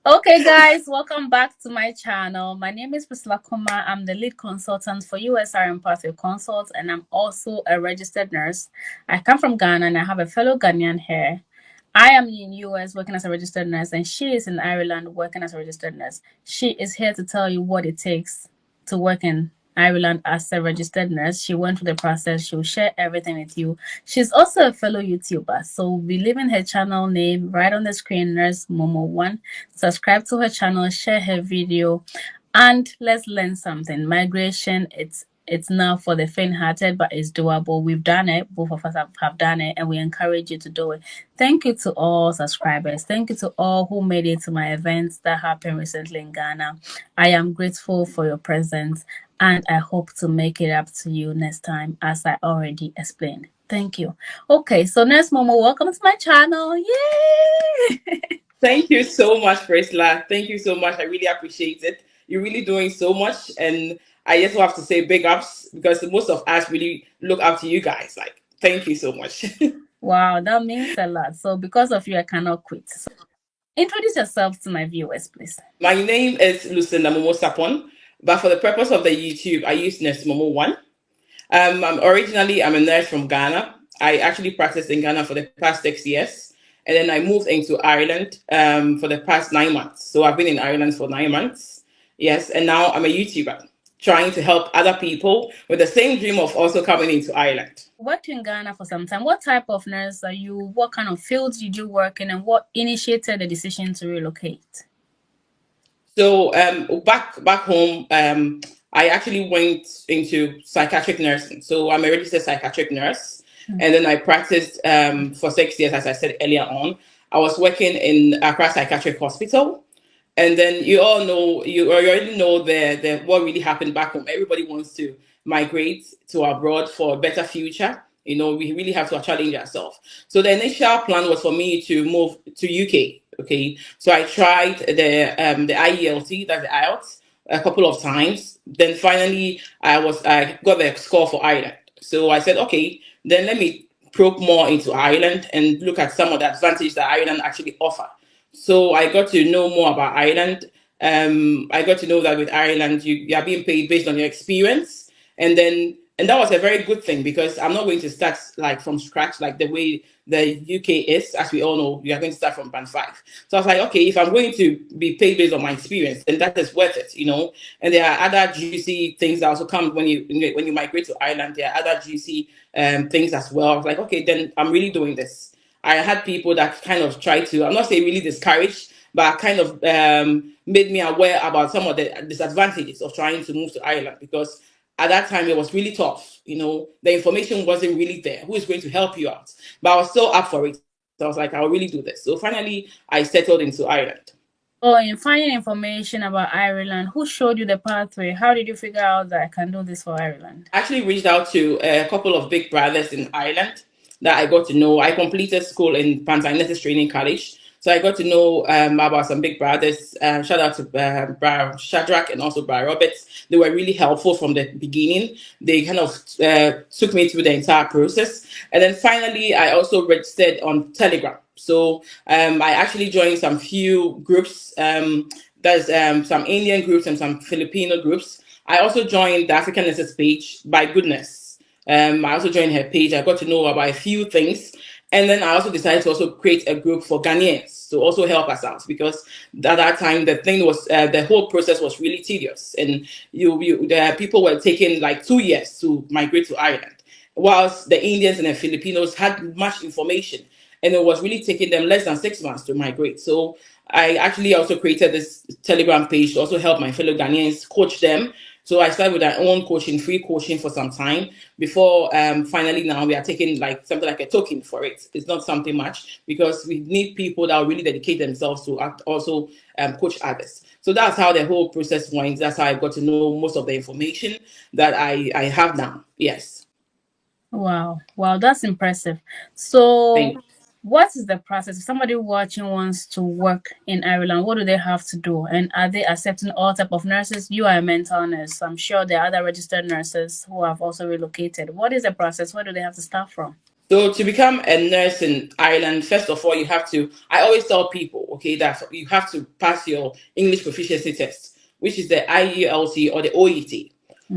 Okay, guys, welcome back to my channel. My name is Priscilla Kuma. I'm the lead consultant for USRN Pathway Consult, and I'm also a registered nurse. I come from Ghana, and I have a fellow Ghanaian here. I am in US working as a registered nurse, and she is in Ireland working as a registered nurse. She is here to tell you what it takes to work in Ireland as a registered nurse. She went through the process. She'll share everything with you. She's also a fellow YouTuber, so we'll be leaving her channel name right on the screen, Nurse Momo1. Subscribe to her channel, share her video, and let's learn something. Migration, it's not for the faint-hearted, but it's doable. We've done it. Both of us have done it, and we encourage you to do it. Thank you to all subscribers. Thank you to all who made it to my events that happened recently in Ghana. I am grateful for your presence, and I hope to make it up to you next time, as I already explained. Thank you. Okay, so Nurse Momo, welcome to my channel. Yay! Thank you so much, Priscilla. Thank you so much. I really appreciate it. You're really doing so much. And I just have to say big ups because most of us really look up to you guys. Like, thank you so much. Wow, that means a lot. So because of you, I cannot quit. So introduce yourself to my viewers, please. My name is Lucinda Momo Sapon, but for the purpose of the YouTube, I use Nurse Momo One. I'm a nurse from Ghana. I actually practiced in Ghana for the past 6 years, and then I moved into Ireland for the past 9 months. So I've been in Ireland for 9 months. Yes, and now I'm a YouTuber trying to help other people with the same dream of also coming into Ireland. Worked in Ghana for some time. What type of nurse are you? What kind of fields did you work in, and what initiated the decision to relocate? So back home, I actually went into psychiatric nursing. So I'm a registered psychiatric nurse, and then I practiced for 6 years, as I said earlier on. I was working in Accra Psychiatric Hospital, and then you already know the what really happened back home. Everybody wants to migrate to abroad for a better future. We really have to challenge ourselves. So the initial plan was for me to move to UK. Okay, so I tried the IELT, that's the IELTS, a couple of times. Then finally, I got the score for Ireland. So I said, okay, then let me probe more into Ireland and look at some of the advantages that Ireland actually offer. So I got to know more about Ireland. I got to know that with Ireland, you are being paid based on your experience, and that was a very good thing because I'm not going to start like from scratch like the way the UK is. As we all know, you are going to start from band 5. So I was like, okay, if I'm going to be paid based on my experience, then that is worth it. And there are other juicy things that also come when you migrate to Ireland. There are other juicy things as well. I was like, okay, then I'm really doing this. I had people that kind of tried to, I'm not saying really discouraged, but kind of made me aware about some of the disadvantages of trying to move to Ireland because at that time it was really tough. The information wasn't really there. Who is going to help you out? But I was still up for it. So I was like, I'll really do this. So finally, I settled into Ireland. Oh, in finding information about Ireland, who showed you the pathway? How did you figure out that I can do this for Ireland? I actually reached out to a couple of big brothers in Ireland that I got to know. I completed school in Pantanesis Training College. So I got to know about some big brothers. Shout out to Bra Shadrach and also Bra Roberts. They were really helpful from the beginning. They kind of took me through the entire process. And then finally, I also registered on Telegram. So I actually joined some few groups. There's some Indian groups and some Filipino groups. I also joined the African Nurses page by goodness. I also joined her page. I got to know about a few things. And then I also decided to also create a group for Ghanaians to also help us out because at that time the thing was the whole process was really tedious and the people were taking like 2 years to migrate to Ireland, whilst the Indians and the Filipinos had much information and it was really taking them less than 6 months to migrate. So I actually also created this Telegram page to also help my fellow Ghanaians, coach them. So I started with our own coaching, free coaching for some time before finally now we are taking like something like a token for it. It's not something much because we need people that will really dedicate themselves to also coach others. So that's how the whole process went. That's how I got to know most of the information that I have now. Yes. Wow, wow, that's impressive. So, Thank you. what is the process? If somebody watching wants to work in Ireland, what do they have to do? And are they accepting all type of nurses? You are a mental nurse. I'm sure there are other registered nurses who have also relocated. What is the process? Where do they have to start from? So to become a nurse in Ireland, first of all, you have to. I always tell people, okay, that you have to pass your English proficiency test, which is the IELT or the OET.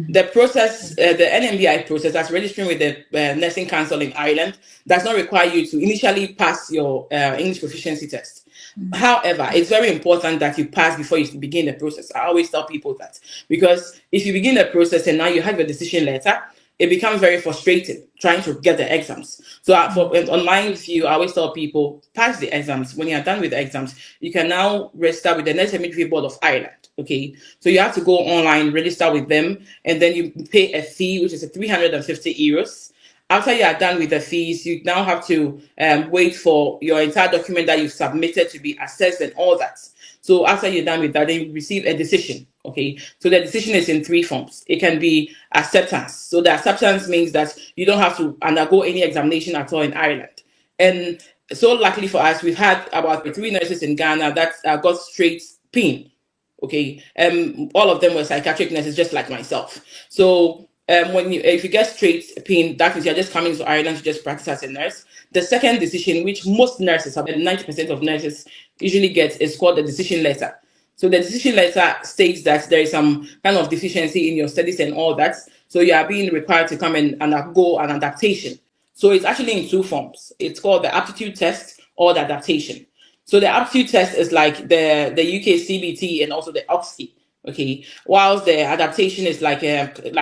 The process, the NMBI process, that's registering with the Nursing Council in Ireland, does not require you to initially pass your English proficiency test. However, it's very important that you pass before you begin the process. I always tell people that, because if you begin the process and now you have your decision letter, it becomes very frustrating trying to get the exams. So, on my view, I always tell people, pass the exams. When you are done with the exams, you can now register with the Nurse Midwifery Board of Ireland. Okay, so you have to go online, register with them, and then you pay a fee, which is a 350 euros. After you are done with the fees, you now have to wait for your entire document that you've submitted to be assessed and all that. So after you're done with that, then you receive a decision. Okay, so the decision is in three forms. It can be acceptance. So the acceptance means that you don't have to undergo any examination at all in Ireland. And so luckily for us, we've had about three nurses in Ghana that got straight PIN. Okay, all of them were psychiatric nurses, just like myself. So if you get straight PIN, that means you're just coming to Ireland to just practice as a nurse. The second decision, which most nurses, about 90% of nurses usually get, is called the decision letter. So the decision letter states that there is some kind of deficiency in your studies and all that. So you are being required to come and undergo an adaptation. So it's actually in two forms. It's called the aptitude test or the adaptation. So the aptitude test is like the UK CBT and also the OXI. Okay, whilst the adaptation is like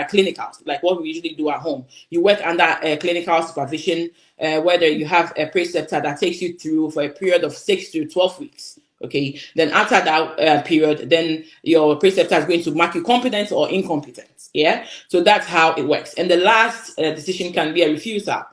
clinical, like what we usually do at home. You work under a clinical supervision, whether you have a preceptor that takes you through for a period of 6 to 12 weeks. Okay, then after that period, then your preceptor is going to mark you competent or incompetent. Yeah, so that's how it works. And the last decision can be a refusal.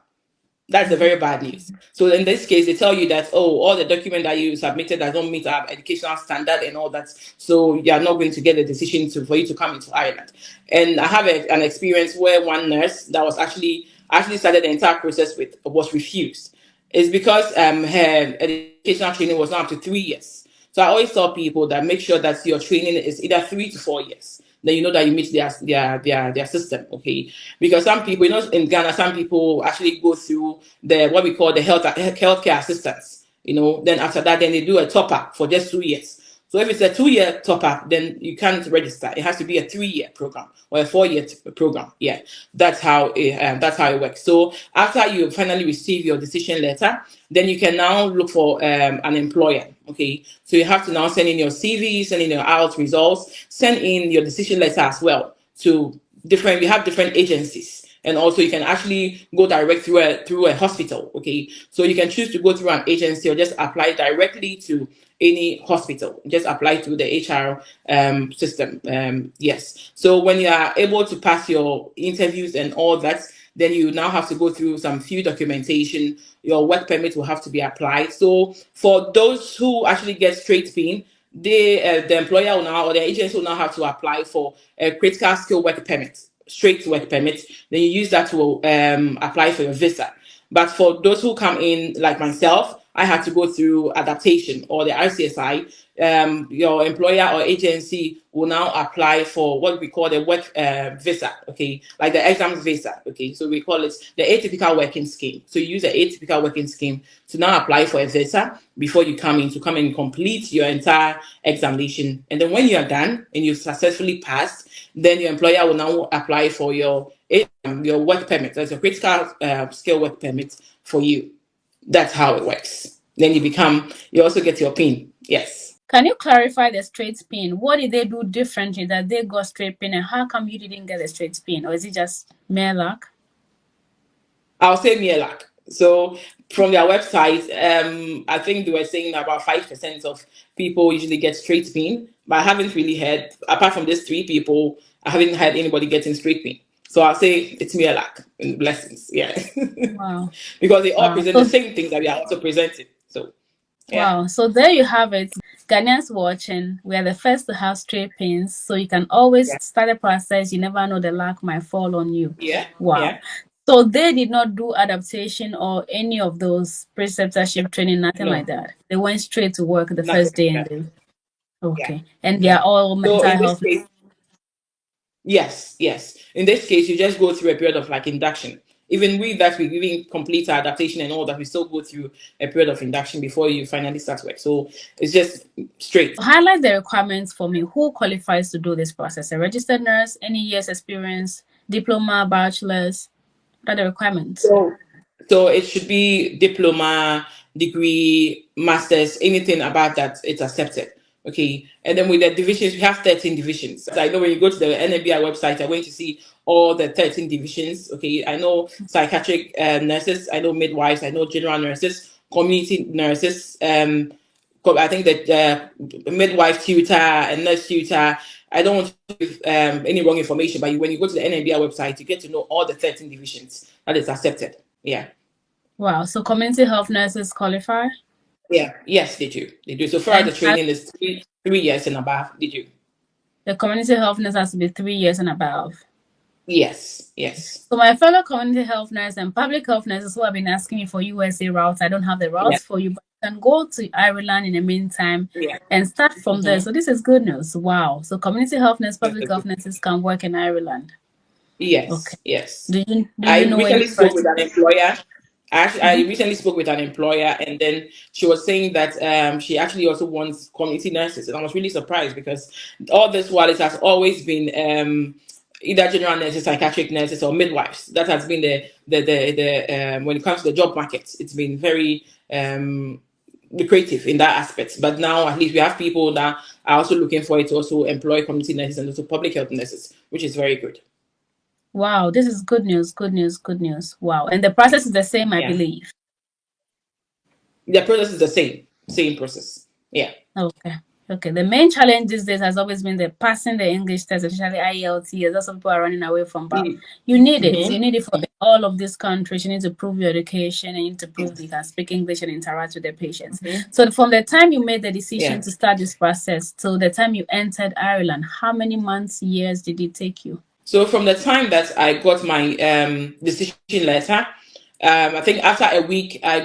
That's the very bad news. So in this case, they tell you that, oh, all the document that you submitted does not meet our educational standard and all that. So you are not going to get the decision for you to come into Ireland. And I have an experience where one nurse that was actually started the entire process with was refused. It's because her educational training was not up to 3 years. So I always tell people that make sure that your training is either 3 to 4 years. Then you know that you meet their system, okay? Because some people, in Ghana, some people actually go through the what we call the healthcare assistance. Then after that, then they do a top up for just 2 years. So if it's a 2-year top up, then you can't register. It has to be a 3-year program or a 4-year program. Yeah, that's how it works. So after you finally receive your decision letter, then you can now look for an employer. Okay, so you have to now send in your CV, send in your IELTS results, send in your decision letter as well to different. We have different agencies. And also, you can actually go direct through a hospital. Okay, so you can choose to go through an agency or just apply directly to any hospital. Just apply through the HR system. Yes. So when you are able to pass your interviews and all that, then you now have to go through some few documentation. Your work permit will have to be applied. So for those who actually get straight PIN, the employer will now or the agency will now have to apply for a critical skill work permit, straight work permit. Then you use that to apply for your visa. But for those who come in, like myself, I had to go through adaptation or the ICSI. Your employer or agency will now apply for what we call the work visa, okay, like the exam visa, okay. So we call it the atypical working scheme. So you use the atypical working scheme to now apply for a visa before you come and complete your entire examination. And then when you are done and you've successfully passed, then your employer will now apply for your work permit. That's a critical skill work permit for you. That's how it works. Then you also get your PIN. Yes. Can you clarify the straight PIN? What did they do differently that they got straight PIN, and how come you didn't get a straight PIN? Or is it just mere luck? I'll say mere luck. So from their website, I think they were saying about 5% of people usually get straight PIN, but I haven't really heard, apart from these three people, I haven't heard anybody getting straight PIN. So I'll say it's mere luck and blessings. Yeah. Wow. Because they all Wow. present the same thing that we are also presenting. So, yeah. Wow. So there you have it. Ghanaians watching, we are the first to have straight pins. So you can always Yeah. start a process. You never know the luck might fall on you. Yeah. Wow. Yeah. So they did not do adaptation or any of those preceptorship training, nothing No, like that. They went straight to work the nothing first day like and that. then Yeah. okay. And they Yeah. are all So mental in this health. case, yes, yes. In this case, you just go through a period of like induction. even we that we even complete our adaptation and all that, we still go through a period of induction before you finally start work. So it's just straight. Highlight the requirements for me. Who qualifies to do this process? A registered nurse, any years experience, diploma, bachelor's? What are the requirements? So it should be diploma, degree, masters, anything about that, it's accepted. Okay. And then with the divisions, we have 13 divisions. I know when you go to the NABI website, I'm going to see all the 13 divisions. Okay. I know psychiatric nurses, I know midwives, I know general nurses, community nurses, I think that midwife tutor and nurse tutor. I don't want to give any wrong information, but when you go to the NABI website, you get to know all the 13 divisions that is accepted. Yeah. Wow. So community health nurses qualify? Yeah. Yes, they do. They do. So far as And the training is 3 years and above, they do. the community health nurse has to be 3 years and above. Yes. Yes. So my fellow community health nurse and public health nurses who have been asking me for USA routes, I don't have the Yeah. routes for you, but you can go to Ireland in the meantime Yeah. and start from there. Mm-hmm. So this is good news. Wow. So community health nurse, public health nurses can work in Ireland. Yes. Okay. Yes. Do you I know any recently spoke with person? an employer. I Mhm. recently spoke with an employer, and then she was saying that she actually also wants community nurses, and I was really surprised because all this while it has always been either general nurses, psychiatric nurses, or midwives. That has been the when it comes to the job market, it's been very lucrative in that aspect. But now at least we have people that are also looking for it to also employ community nurses and also public health nurses, which is very good. Wow, this is good news, good news, good news. Wow. And the process is the same, I Yeah. believe. The process is the same process. Yeah. Okay. Okay. The main challenge these days has always been the passing the English test, especially IELTS. That's what people are running away from. But you need it. You Mm-hmm. need it for all of these countries. You need to prove your education and you need to prove that you can speak English and interact with the patients. Mm-hmm. So from the time you made the decision Yeah. to start this process till the time you entered Ireland, how many months, years did it take you? So from the time that I got my decision letter, I think after a week I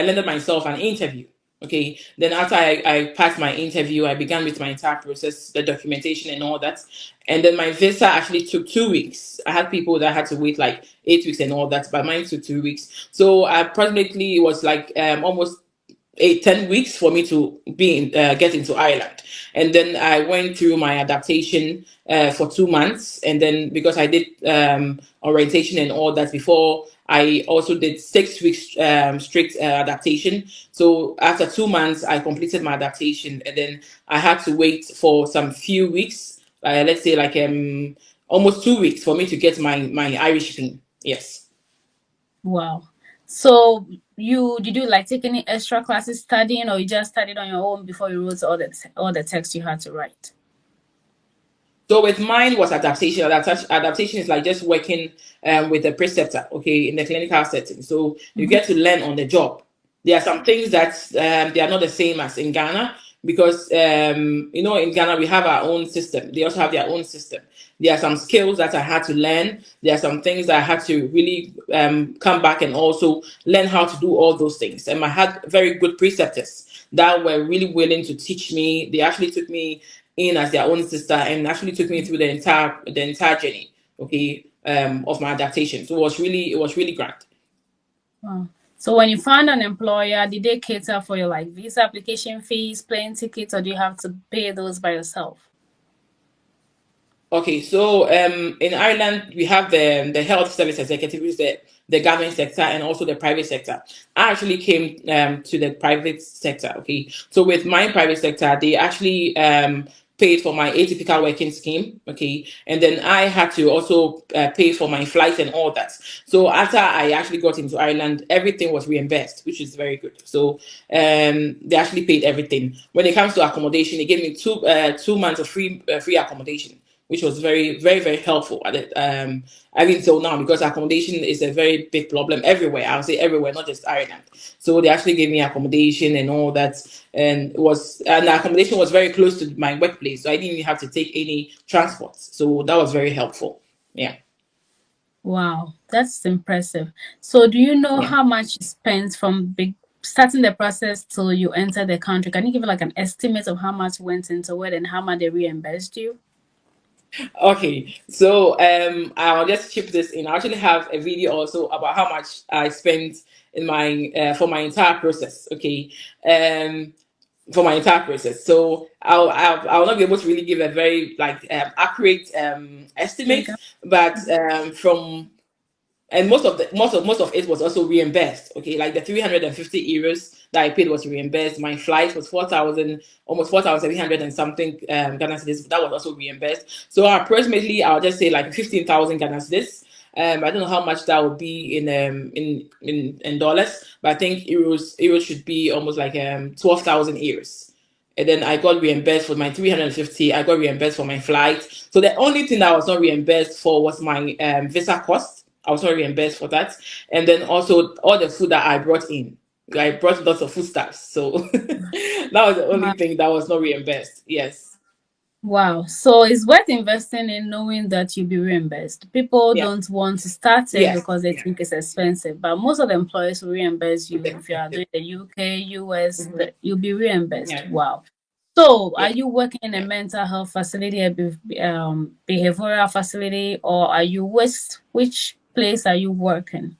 landed myself an interview. Okay. Then after I passed my interview, I began with my entire process, the documentation and all that. And then my visa actually took 2 weeks. I had people that had to wait like 8 weeks and all that, but mine took 2 weeks. So approximately it was like almost 8 10 weeks for me to get into Ireland, and then I went through my adaptation for 2 months, and then because I did orientation and all that before, I also did 6 weeks strict adaptation. So after 2 months, I completed my adaptation, and then I had to wait for some few weeks, let's say like almost 2 weeks for me to get my Irish pin. Yes. Wow. So did you like take any extra classes studying or you just studied on your own before you wrote all the text you had to write? So with mine was adaptation. Adaptation is like just working with a preceptor, okay, in the clinical setting. So you Mhm. get to learn on the job. There are some things that they are not the same as in Ghana because in Ghana we have our own system. They also have their own system. There are some skills that I had to learn. There are some things that I had to really come back and also learn how to do all those things. And I had very good preceptors that were really willing to teach me. They actually took me in as their own sister and actually took me through the entire journey, okay, of my adaptation. So it was really great. Wow. So when you found an employer, did they cater for your like visa application fees, plane tickets, or do you have to pay those by yourself? Okay, so in Ireland we have the health service executive, which is the government sector and also the private sector. I actually came to the private sector. Okay, so with my private sector, they actually paid for my atypical working scheme. Okay, and then I had to also pay for my flight and all that. So after I actually got into Ireland, everything was reimbursed, which is very good. So they actually paid everything. When it comes to accommodation, they gave me 2 months of free accommodation, which was very, very, very helpful at it. I mean, till now, because accommodation is a very big problem everywhere. I would say everywhere, not just Ireland. So they actually gave me accommodation and all that, and the accommodation was very close to my workplace, so I didn't even have to take any transport. So that was very helpful. Yeah, Wow, that's impressive. So do you know yeah. how much you spent from starting the process till you enter the country? Can you give like an estimate of how much went into it and how much they reimbursed you? Okay, so I'll just chip this in. I actually have a video also about how much I spent in my for my entire process. Okay, um, for my entire process. So I'll not be able to really give a very like accurate estimate, Figure. but from and most of it was also reimbursed. Okay, like the 350 euros that I paid was reimbursed. My flight was 4,000, almost 4,700 and something Ghana cedis. That was also reimbursed. So approximately, I'll just say like 15,000 Ghana cedis. I don't know how much that would be in dollars, but I think euros should be almost like 12,000 euros. And then I got reimbursed for my 350. I got reimbursed for my flight. So the only thing that I was not reimbursed for was my visa cost. I was not reimbursed for that. And then also all the food that I brought in. I brought lots of foodstuffs. So that was the only Wow. thing that was not reimbursed. Yes. Wow. So it's worth investing in knowing that you'll be reimbursed. People Yeah. don't want to start it Yes. because they think it's expensive, but most of the employers will reimburse It's you if you are expensive. doing the UK, US, Mhm. you'll be reimbursed. Yeah. Wow. So are Yeah. you working in a Yeah. mental health facility, a behavioral facility, or are you which place are you working?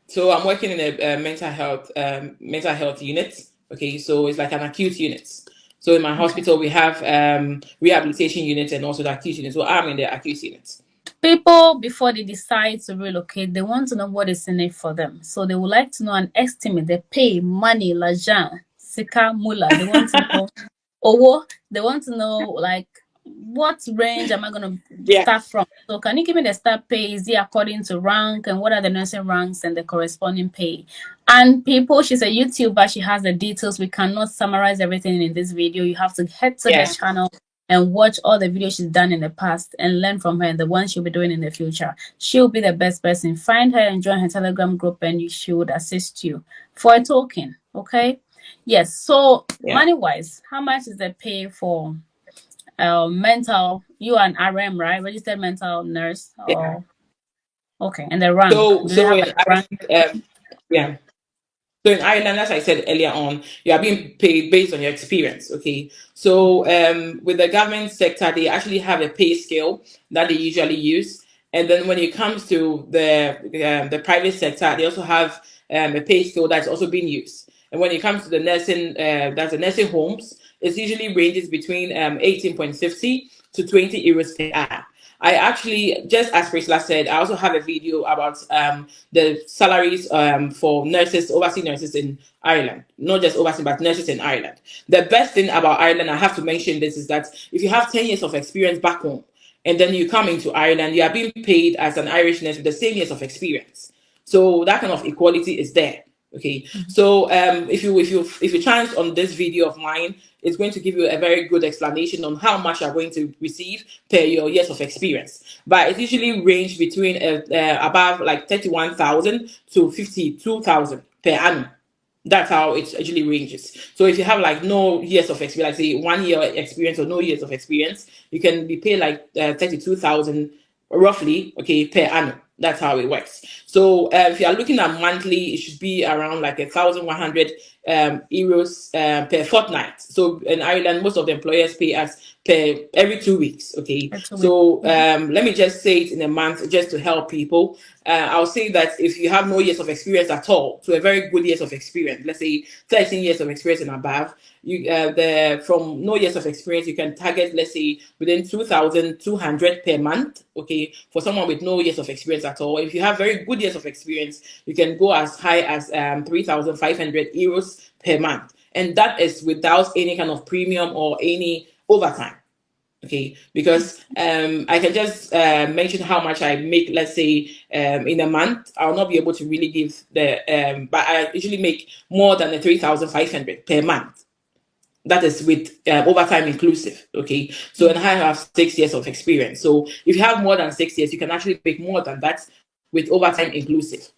So I'm working in a mental health unit. Okay, so it's like an acute unit. So in my Okay. hospital we have rehabilitation unit and also the acute unit. So I'm in the acute unit. People, before they decide to relocate, they want to know what is in it for them. So they would like to know an estimate, the pay, money, l'argent, sika, mula. They want to know, or they want to know, like, what range am I going to Yeah. start from? So can you give me the start pay? Is it according to rank, and what are the nursing ranks and the corresponding pay? And people, she's a YouTuber. She has the details. We cannot summarize everything in this video. You have to head to her Yeah. channel and watch all the videos she's done in the past and learn from her and the ones she'll be doing in the future. She'll be the best person. Find her and join her Telegram group, and she would assist you for a token. Okay. Yes. So Yeah. money wise, how much is the pay for mental? You are an RM, right? Registered mental nurse. Yeah. Or okay. And the rank. So Do they so have in a rank? yeah. So in Ireland, as I said earlier on, you are being paid based on your experience. Okay. So with the government sector, they actually have a pay scale that they usually use, and then when it comes to the private sector, they also have a pay scale that's also being used. And when it comes to the nursing, that's the nursing homes, it usually ranges between 18.50 to 20 euros per hour. I actually, just as Priscilla said, I also have a video about the salaries for nurses, overseas nurses in Ireland. Not just overseas, but nurses in Ireland. The best thing about Ireland, I have to mention this, is that if you have 10 years of experience back home, and then you come into Ireland, you are being paid as an Irish nurse with the same years of experience. So that kind of equality is there. Okay, so if you chance on this video of mine, it's going to give you a very good explanation on how much you're going to receive per your years of experience. But it usually range between above like 31,000 to 52,000 per annum. That's how it actually ranges. So if you have like no years of experience, like say 1 year experience or no years of experience, you can be paid like 32,000 roughly, okay, per annum. That's how it works. So if you are looking at monthly, it should be around like 1,100 euros per fortnight. So in Ireland, most of the employers pay us per every 2 weeks. Okay, That's a week. so let me just say it in a month just to help people. I'll say that if you have no years of experience at all, so a very good years of experience, let's say 13 years of experience and above, you the from no years of experience, you can target, let's say, within 2,200 per month. Okay, for someone with no years of experience at all. If you have very good years of experience, you can go as high as 3,500 euros per month, and that is without any kind of premium or any overtime. Okay, because I can just mention how much I make, let's say, in a month. I'll not be able to really give but I usually make more than the 3,500 per month. That is with overtime inclusive. Okay, so and I have 6 years of experience. So if you have more than 6 years, you can actually make more than that with overtime inclusive.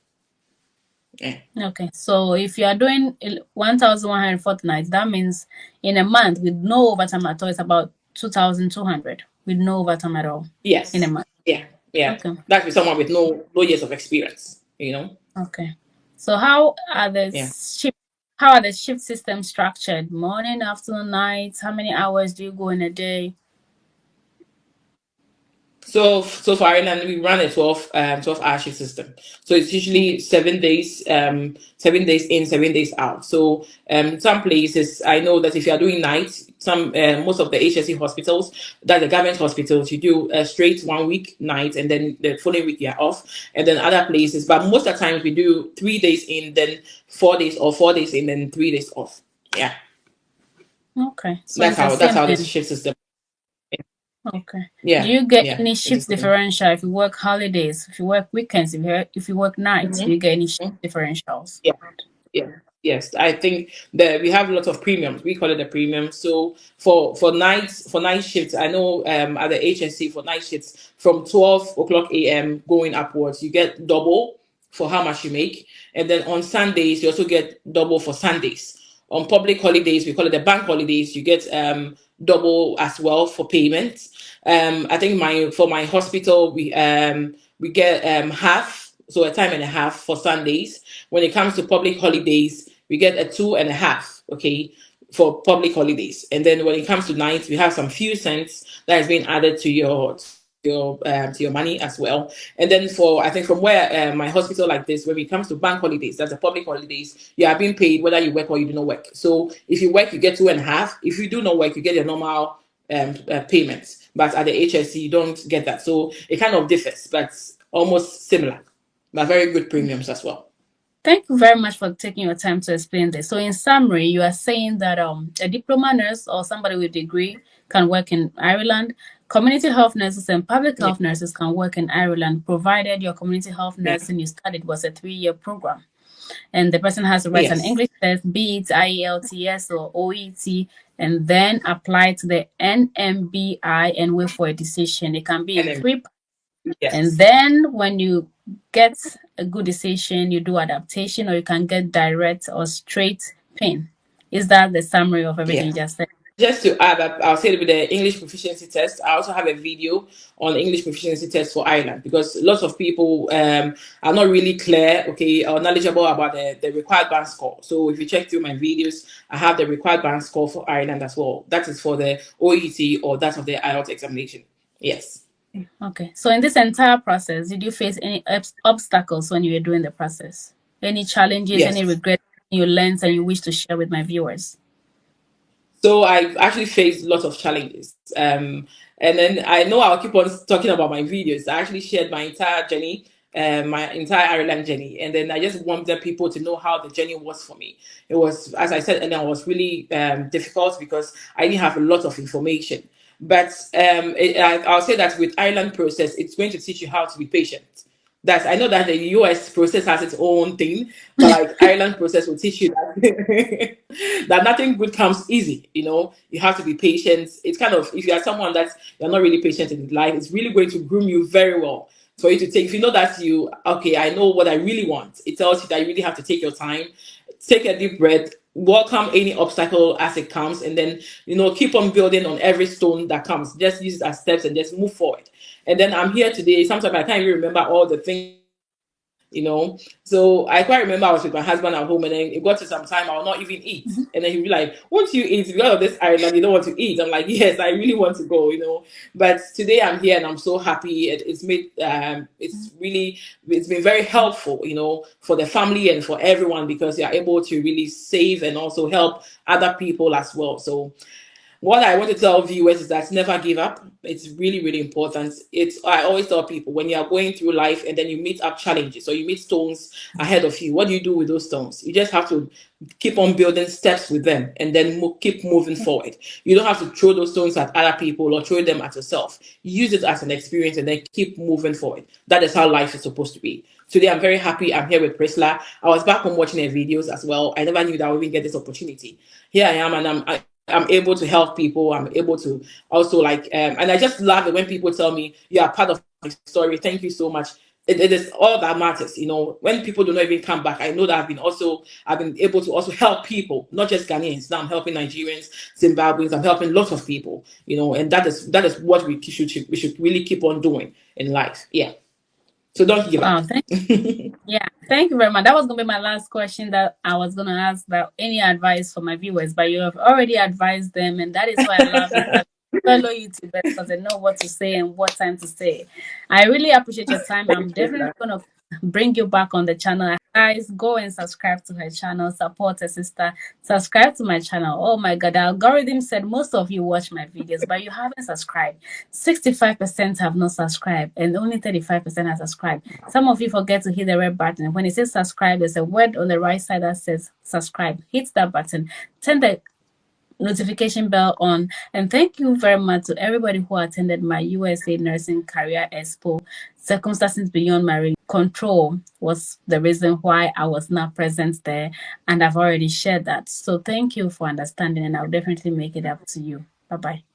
Yeah. Okay, so if you are doing 1,100 fortnights, that means in a month with no overtime at all, it's about 2,200 with no overtime at all in a Yes. month. Yeah. Yeah. Okay, That's with someone with no years of experience. okay. So how are the Yeah. shift systems structured? Morning, afternoon, night? How many hours do you go in a day? So for Ireland, we run a 12 hour shift system. So it's usually 7 days, 7 days in, 7 days out. So some places, I know that if you are doing nights, most of the HSC hospitals, that the government hospitals, you do a straight 1 week night, and then the following week you're off. And then other places, but most of the times we do 3 days in, then 4 days, or 4 days in, then 3 days off. Yeah, Okay, so that's it's the how same this thing. shift system. Okay. Do Yeah, you get yeah, any it's shift the same. differential if you work holidays, if you work weekends, if you work nights? Do you get any shift Mhm. differentials? Yeah. Yeah, yes. I think that we have a lot of premiums. We call it a premium. So for night shifts, I know at the HSC for night shifts from 12 o'clock a.m. going upwards, you get double for how much you make, and then on Sundays you also get double for Sundays. On public holidays, we call it the bank holidays, you get double as well for payment. I think my hospital we get half, so a time and a half for Sundays. When it comes to public holidays, we get a 2.5, okay, for public holidays. And then when it comes to nights, we have some few cents that is being added to your money as well. And then for, I think, from where my hospital like this, when it comes to bank holidays, that's the public holidays, you are being paid whether you work or you do not work. So if you work, you get 2.5. If you do not work, you get your normal payments. But at the HSC, you don't get that. So it kind of differs, but almost similar. But very good premiums as well. Thank you very much for taking your time to explain this. So, in summary, you are saying that a diploma nurse or somebody with a degree can work in Ireland. Community health nurses and public Yeah, health nurses can work in Ireland, provided your community health yeah, nursing you studied was a 3-year program. And the person has to write an yes, English test, be it IELTS or OET, and then apply to the NMBI and wait for a decision. It can be and in then three. And yes, then when you get a good decision, you do adaptation, or you can get direct or straight pin. Is that the summary of everything you yes. just said? Just to add up, I'll say with the English proficiency test, I also have a video on English proficiency test for Ireland, because lots of people are not really clear, okay, or knowledgeable about the required band score. So if you check through my videos, I have the required band score for Ireland as well. That is for the OET or that of the IELTS examination. Yes. Okay. So in this entire process, did you face any obstacles when you were doing the process? Any challenges, any Yes. regrets you learned and you wish to share with my viewers? So I've actually faced lots of challenges. And then I know I'll keep on talking about my videos. I actually shared my entire journey, my entire Ireland journey. And then I just wanted people to know how the journey was for me. It was, as I said, and it was really difficult because I didn't have a lot of information. But I'll say that with Ireland process, it's going to teach you how to be patient. That's, I know that the US process has its own thing, but like Ireland process will teach you that that nothing good comes easy. You have to be patient. It's kind of, if you are someone that you're not really patient in life, it's really going to groom you very well for you to take. If you know that you, okay, I know what I really want. It tells you that you really have to take your time, take a deep breath, welcome any obstacle as it comes, and then keep on building on every stone that comes. Just use it as steps and just move forward. And then I'm here today. Sometimes I can't even remember all the things. So I quite remember I was with my husband at home, and then it got to some time I will not even eat. And then he'd be like, "Won't you eat? Because of this Ireland, you don't want to eat." I'm like, "Yes, I really want to go." But today I'm here and I'm so happy. It's been very helpful, for the family and for everyone, because you're able to really save and also help other people as well. So what I want to tell viewers is that never give up. It's really, really important. I always tell people, when you are going through life and then you meet up challenges or you meet stones ahead of you, what do you do with those stones? You just have to keep on building steps with them and then keep moving forward. You don't have to throw those stones at other people or throw them at yourself. Use it as an experience and then keep moving forward. That is how life is supposed to be. Today, I'm very happy. I'm here with Priscilla. I was back home watching her videos as well. I never knew that I would even get this opportunity. Here I am, and I'm able to help people. I'm able to also and I just love it when people tell me you are part of my story. Thank you so much. It is all that matters. When people do not even come back, I know that I've been able to also help people, not just Ghanaians. Now I'm helping Nigerians, Zimbabweans. I'm helping lots of people. And that is what we should really keep on doing in life. Yeah. So don't give up. Wow, thank you very much. That was gonna be my last question that I was gonna ask, about any advice for my viewers, but you have already advised them, and that is why I love this. fellow YouTubers because they know what to say and what time to say. I really appreciate your time. I'm definitely going to bring you back on the channel. Guys, go and subscribe to her channel, support her sister, subscribe to my channel. Oh my God, the algorithm said most of you watch my videos, but you haven't subscribed. 65% have not subscribed and only 35% have subscribed. Some of you forget to hit the red button. When it says subscribe, there's a word on the right side that says subscribe. Hit that button. Turn the notification bell on, and thank you very much to everybody who attended my USA Nursing Career Expo. Circumstances beyond my control was the reason why I was not present there, and I've already shared that. So thank you for understanding, and I'll definitely make it up to you. Bye bye.